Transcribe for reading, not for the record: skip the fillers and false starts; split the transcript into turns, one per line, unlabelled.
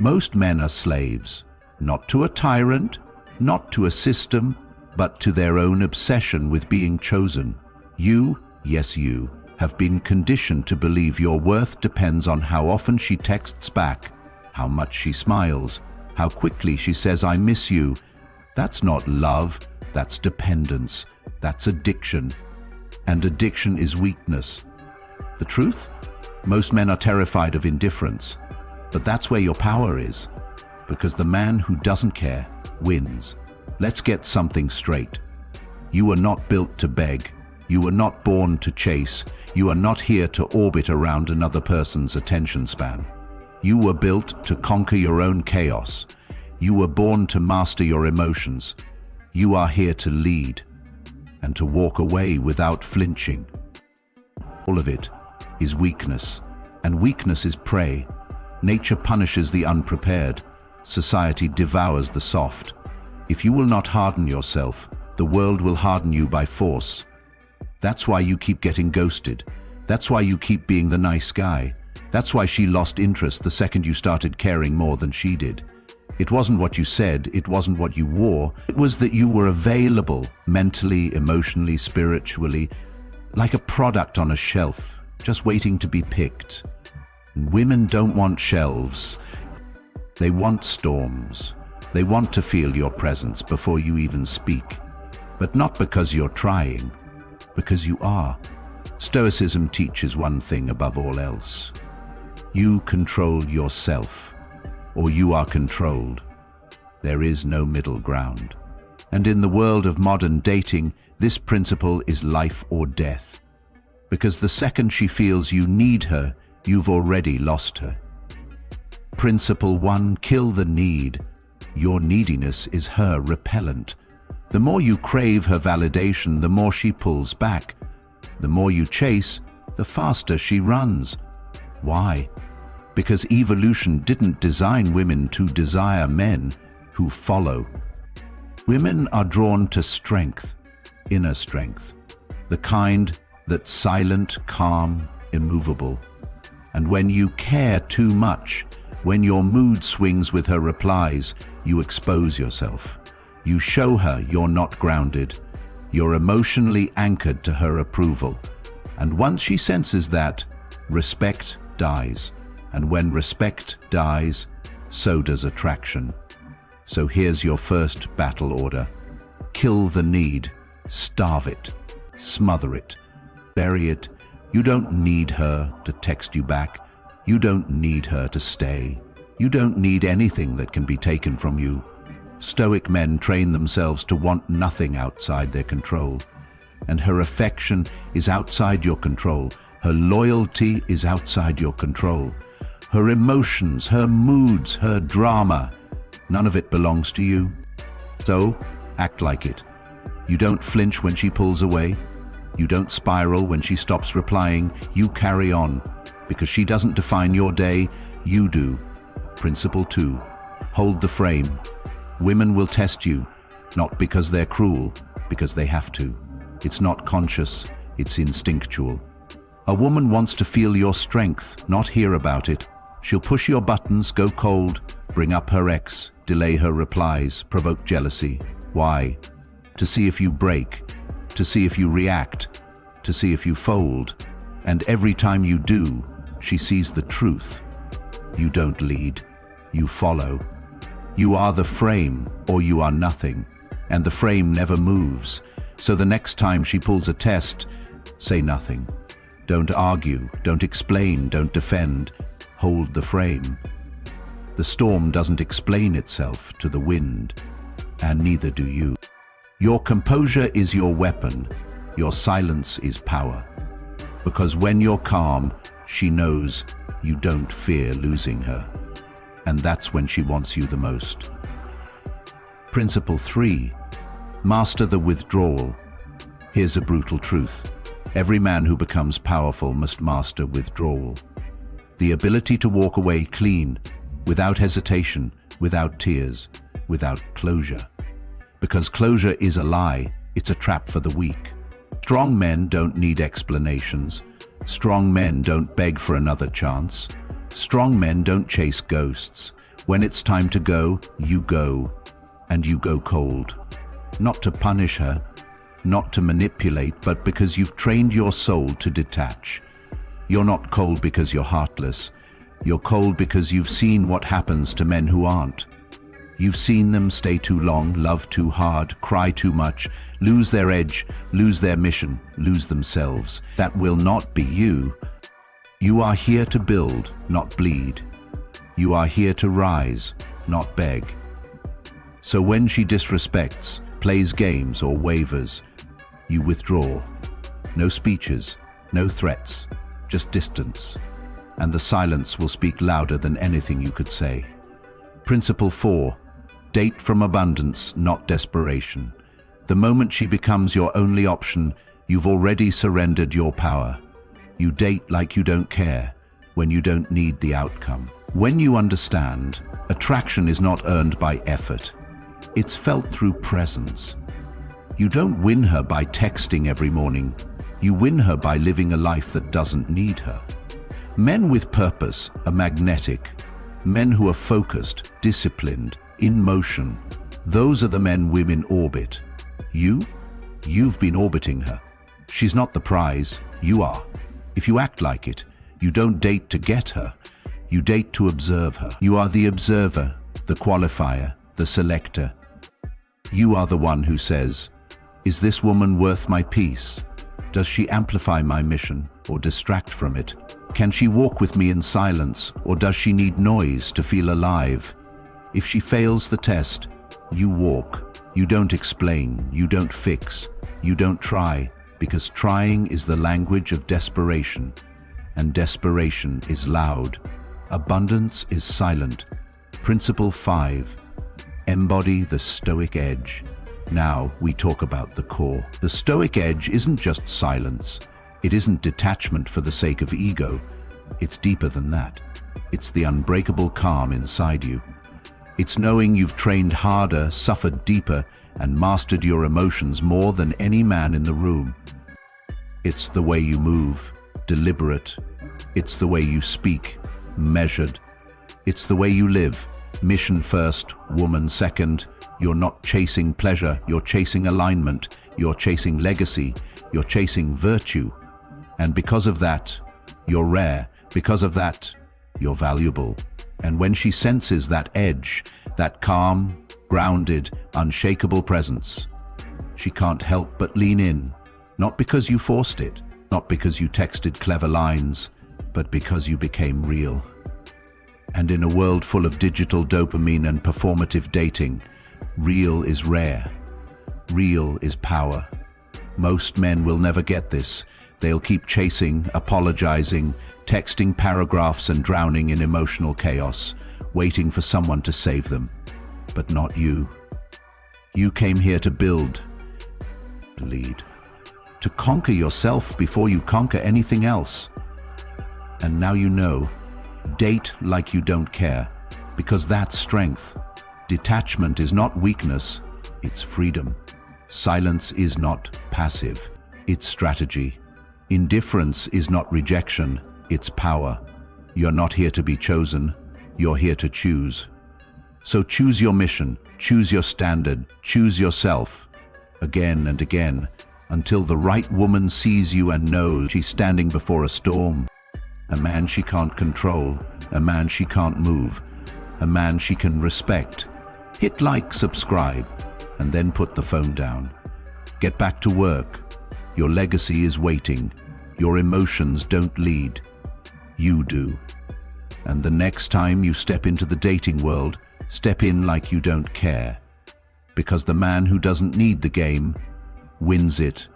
Most men are slaves, not to a tyrant, not to a system, but to their own obsession with being chosen. You, yes you, have been conditioned to believe your worth depends on how often she texts back, how much she smiles, how quickly she says I miss you. That's not love, that's dependence, that's addiction. And addiction is weakness. The truth? Most men are terrified of indifference, but that's where your power is, because the man who doesn't care wins. Let's get something straight. You were not built to beg. You were not born to chase. You are not here to orbit around another person's attention span. You were built to conquer your own chaos. You were born to master your emotions. You are here to lead and to walk away without flinching. All of it is weakness, and weakness is prey. Nature punishes the unprepared. Society devours the soft. If you will not harden yourself, the world will harden you by force. That's why you keep getting ghosted. That's why you keep being the nice guy. That's why she lost interest the second you started caring more than she did. It wasn't what you said, it wasn't what you wore. It was that you were available, mentally, emotionally, spiritually, like a product on a shelf, just waiting to be picked. Women don't want shelves. They want storms. They want to feel your presence before you even speak. But not because you're trying, because you are. Stoicism teaches one thing above all else. You control yourself, or you are controlled. There is no middle ground. And in the world of modern dating, this principle is life or death. Because the second she feels you need her, you've already lost her. Principle 1, kill the need. Your neediness is her repellent. The more you crave her validation, the more she pulls back. The more you chase, the faster she runs. Why? Because evolution didn't design women to desire men who follow. Women are drawn to strength, inner strength, the kind that's silent, calm, immovable. And when you care too much, when your mood swings with her replies, you expose yourself. You show her you're not grounded. You're emotionally anchored to her approval. And once she senses that, respect dies. And when respect dies, so does attraction. So here's your first battle order. Kill the need. Starve it. Smother it. Bury it. You don't need her to text you back. You don't need her to stay. You don't need anything that can be taken from you. Stoic men train themselves to want nothing outside their control. And her affection is outside your control. Her loyalty is outside your control. Her emotions, her moods, her drama, none of it belongs to you. So, act like it. You don't flinch when she pulls away. You don't spiral when she stops replying. You carry on. Because she doesn't define your day, you do. Principle 2. Hold the frame. Women will test you, not because they're cruel, because they have to. It's not conscious, it's instinctual. A woman wants to feel your strength, not hear about it. She'll push your buttons, go cold, bring up her ex, delay her replies, provoke jealousy. Why? To see if you break, to see if you react, to see if you fold. And every time you do, she sees the truth. You don't lead, you follow. You are the frame, or you are nothing, and the frame never moves. So the next time she pulls a test, say nothing. Don't argue, don't explain, don't defend. Hold the frame. The storm doesn't explain itself to the wind, and neither do you. Your composure is your weapon. Your silence is power. Because when you're calm, she knows you don't fear losing her. And that's when she wants you the most. Principle 3. Master the withdrawal. Here's a brutal truth. Every man who becomes powerful must master withdrawal. The ability to walk away clean, without hesitation, without tears, without closure. Because closure is a lie, it's a trap for the weak. Strong men don't need explanations. Strong men don't beg for another chance. Strong men don't chase ghosts. When it's time to go, and you go cold. Not to punish her, not to manipulate, but because you've trained your soul to detach. You're not cold because you're heartless. You're cold because you've seen what happens to men who aren't. You've seen them stay too long, love too hard, cry too much, lose their edge, lose their mission, lose themselves. That will not be you. You are here to build, not bleed. You are here to rise, not beg. So when she disrespects, plays games or wavers, you withdraw. No speeches, no threats, just distance. And the silence will speak louder than anything you could say. Principle 4. Date from abundance, not desperation. The moment she becomes your only option, you've already surrendered your power. You date like you don't care, when you don't need the outcome. When you understand, attraction is not earned by effort. It's felt through presence. You don't win her by texting every morning. You win her by living a life that doesn't need her. Men with purpose are magnetic. Men who are focused, disciplined, in motion. Those are the men women orbit. You've been orbiting her. She's not the prize, you are. If you act like it, you don't date to get her. You date to observe her. You are the observer, the qualifier, the selector. You are the one who says, is this woman worth my peace? Does she amplify my mission or distract from it? Can she walk with me in silence, or does she need noise to feel alive? If she fails the test, you walk. You don't explain, you don't fix, you don't try, because trying is the language of desperation, and desperation is loud. Abundance is silent. Principle 5. Embody the Stoic edge. Now we talk about the core. The Stoic edge isn't just silence. It isn't detachment for the sake of ego. It's deeper than that. It's the unbreakable calm inside you. It's knowing you've trained harder, suffered deeper, and mastered your emotions more than any man in the room. It's the way you move, deliberate. It's the way you speak, measured. It's the way you live, mission first, woman second. You're not chasing pleasure, you're chasing alignment, you're chasing legacy, you're chasing virtue. And because of that, you're rare. Because of that, you're valuable. And when she senses that edge, that calm, grounded, unshakable presence, she can't help but lean in. Not because you forced it, not because you texted clever lines, but because you became real. And in a world full of digital dopamine and performative dating, real is rare. Real is power. Most men will never get this. They'll keep chasing, apologizing, texting paragraphs and drowning in emotional chaos, waiting for someone to save them. But not you. You came here to build, to lead, to conquer yourself before you conquer anything else. And now you know, date like you don't care, because that's strength. Detachment is not weakness, it's freedom. Silence is not passive, it's strategy. Indifference is not rejection, it's power. You're not here to be chosen, you're here to choose. So choose your mission, choose your standard, choose yourself, again and again, until the right woman sees you and knows she's standing before a storm. A man she can't control, a man she can't move, a man she can respect. Hit like, subscribe, and then put the phone down. Get back to work. Your legacy is waiting. Your emotions don't lead. You do. And the next time you step into the dating world, step in like you don't care. Because the man who doesn't need the game wins it